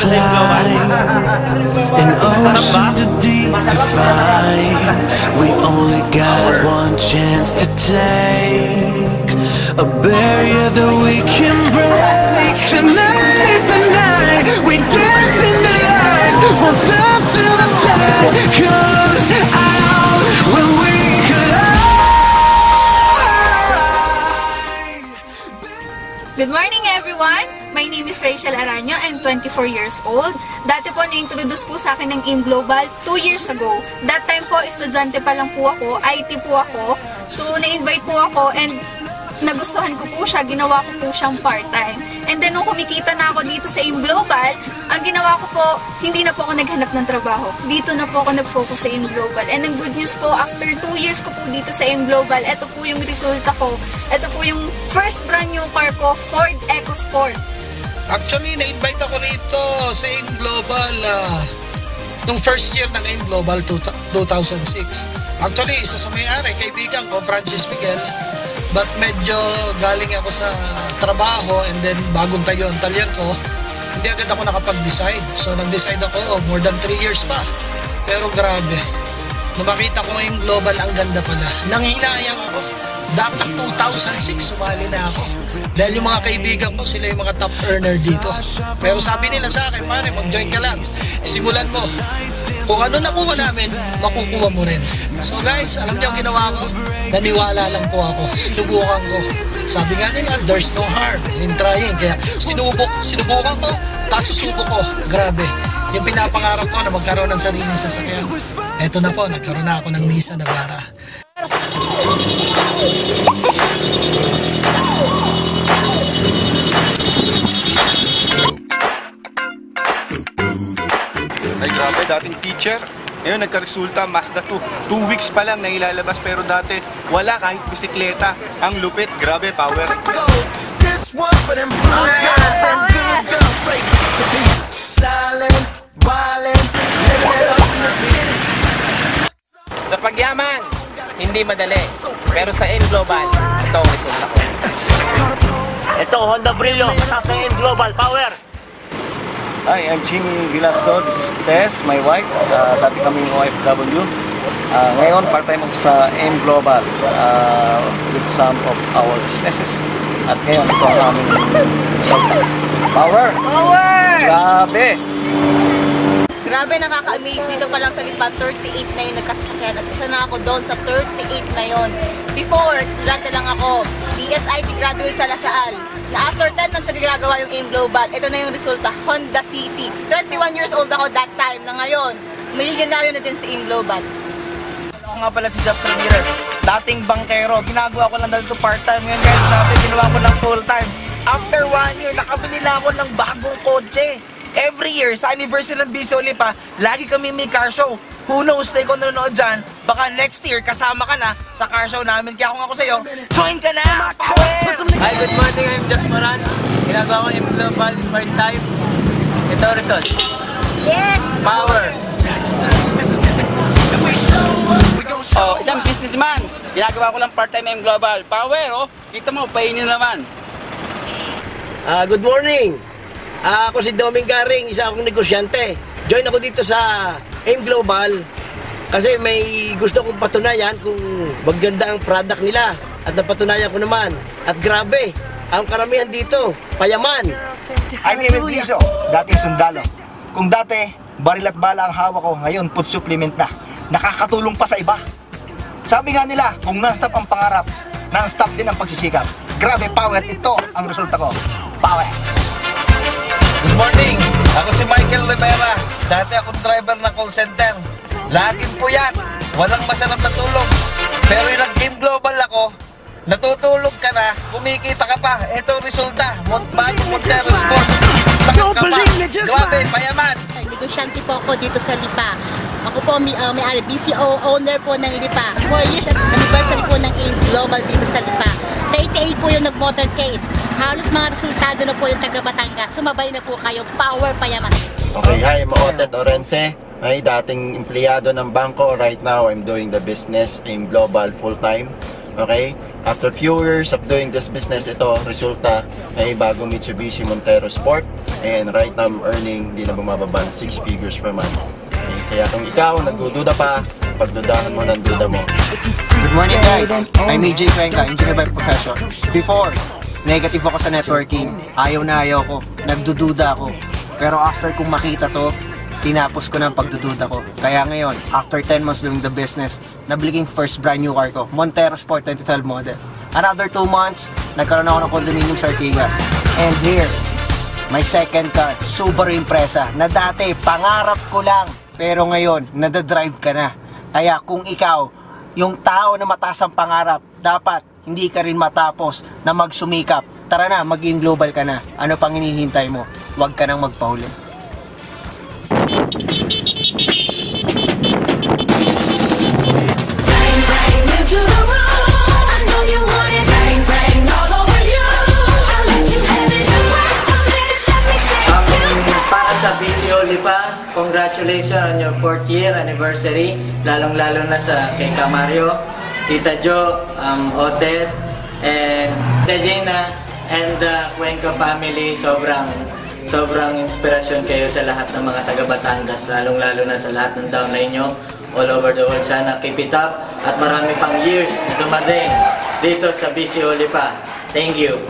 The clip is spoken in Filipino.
climb an ocean too deep to find. We only got one chance to take, a barrier that we can break. Tonight is the night we dance in the lights. Won't stop till the sun comes out when we collide. Good morning everyone! My name is Rachel Aranyo. I'm 24 years old. Dati po na-introduce po sa akin ng AIM Global 2 years ago. That time po, estudyante pa lang po ako, IT po ako. So, na-invite po ako and nagustuhan ko po siya, ginawa ko po siyang part-time. And then, nung kumikita na ako dito sa AIM Global, ang ginawa ko po, hindi na po ako naghanap ng trabaho. Dito na po ako nag-focus sa AIM Global. And ang good news po, after 2 years ko po dito sa AIM Global, ito po yung resulta ko. Ito po yung first brand new car ko, Ford EcoSport. Actually, na-invite ako rito sa AIM Global nung first year ng AIM Global 2006. Actually, isa sa may-ari, kaibigan ko, Francis Miguel. But medyo galing ako sa trabaho and then bagong tayo ang talyer ko, hindi agad ako nakapag-decide. So, nag-decide ako, more than 3 years pa. Pero grabe, nung makita ko AIM Global, ang ganda pala. Nanghinayang ako. Dapat 2006, sumali na ako. Dahil yung mga kaibigan ko, sila yung mga top earner dito. Pero sabi nila sa akin, pare, mag-join ka lang. Simulan mo. Kung ano nakuha namin, makukuha mo rin. So guys, alam niyo ang ginawa ko? Naniwala lang po ako. Sinubukan ko. Sabi nga nila, there's no harm in trying. Kaya sinubukan ko, tapos susubok ko. Grabe. Yung pinapangarap ko na magkaroon ng sariling sasakyan. Eto na po, nagkaroon na ako ng Nissan Navara. Ay grabe, dating teacher. Ngayon nagkaresulta, Mazda 2. 2 weeks pa lang na ilalabas pero dati wala kahit bisikleta. Ang lupit, grabe, power. Sa pagyaman, hindi madali. Pero sa AIM Global, ito ang resulta ko. Ito, Honda Brillo, sa AIM Global, power! Hi, I'm Jimmy Velasco. This is Tess, my wife. Dati kaming OFW. Ngayon, part-time ako sa AIM Global with some of our businesses. At ngayon, ito ang aming resulta. Power! Power! Grabe! Grabe, nakaka-amaze. Dito pa lang sa Lipa, 38 na yung nagkasasakyan. At isa na ako doon sa 38 na yon. Before, estudyante lang ako. DSIT graduate sa Lasal. Na after 10 months na ginagawa yung AIM Global, ito na yung resulta, Honda City. 21 years old ako that time. Na ngayon, milyonaryo na din si AIM Global. Ako nga pala si Japs Ramirez. Dating bankero. Ginagawa ko lang dahil ito part-time. Ngayon guys, natin ginawa ko ng full-time. After 1 year, nakabili na ako ng bagong kotse. Every year, sa anniversary ng BC Olipa, lagi kami may car show. Who knows, na ikaw nanonood dyan, baka next year, kasama ka na sa car show namin. Kaya kung ako sa'yo, join ka na! Power! Hi, good morning. I'm Jack Moran. Ginagawa ko AIM Global part-time. Ito result. Yes! Power! Oh, isang businessman. Ginagawa ko lang part-time AIM Global. Power, oh. Kita mo, painin naman. Good morning. Ako si Doming Garing, isa akong negosyante. Join ako dito sa AIM Global kasi may gusto kong patunayan kung maganda ang product nila. At napatunayan ko naman. At grabe, ang karamihan dito, payaman. I'm Emil Diso, dating sundalo. Kung dati, baril at bala ang hawak ko, ngayon food supplement na. Nakakatulong pa sa iba. Sabi nga nila, kung non-stop ang pangarap, non-stop din ang pagsisikap. Grabe, power, ito ang resulta ko. Power! Good morning! Ako si Michael Rivera. Dati akong driver ng call center. Laging puyat. Walang masarap na tulog. Pero yung nag-AIM Global ako, natutulog ka na, kumikita ka pa. Ito ang resulta. Bagong Montero Sport. Sakit ka pa. Grabe, payaman. Negosyante po ako dito sa Lipa. Ako po may-ari, BCO owner po ng Lipa. 4 years at anniversary po ng AIM Global dito sa Lipa. 38 po yung nag-motorcade. Halos mga resultado na po yung taga Batangas. Sumabay na po kayo. Power payaman. Okay, hi, Maotet Orense. Ay, dating empleyado ng bangko. Right now, I'm doing the business AIM Global full-time. Okay? After few years of doing this business, ito, resulta, may bagong Mitsubishi Montero Sport. And right now, I'm earning, di na bumababa ng 6 figures per month. Kaya kung ikaw, nagdududa pa, pagdudahan mo ng duda mo. Good morning guys! I'm EJ Cuenca, engineer by profession. Before, negative ako sa networking. Ayaw na ayaw ko. Nagdududa ako. Pero after kong makita to, tinapos ko na ang pagdududa ko. Kaya ngayon, after 10 months doing the business, nabili ko yung first brand new car ko, Montero Sport 2012 model. Another 2 months, nagkaroon ako ng condominium sa Ortigas. And here, my second car, Subaru Impreza, na dati pangarap ko lang, pero ngayon, nadadrive ka na. Kaya kung ikaw, yung tao na mataas ang pangarap, dapat hindi ka rin matapos na magsumikap. Tara na, maging global ka na. Ano pang hinihintay mo? Huwag ka nang magpahuli. Para sa BCO Lipa, congratulations on your 4th year anniversary. Lalong-lalo na sa kay Camario, Tita Jo, Otet, and Tejina, and the Cuenca family. Sobrang inspirasyon kayo sa lahat ng mga taga Batangas, lalong-lalo na sa lahat ng downline nyo all over the world. Sana keep it up at marami pang years na dumating dito sa BCO Lipa. Thank you.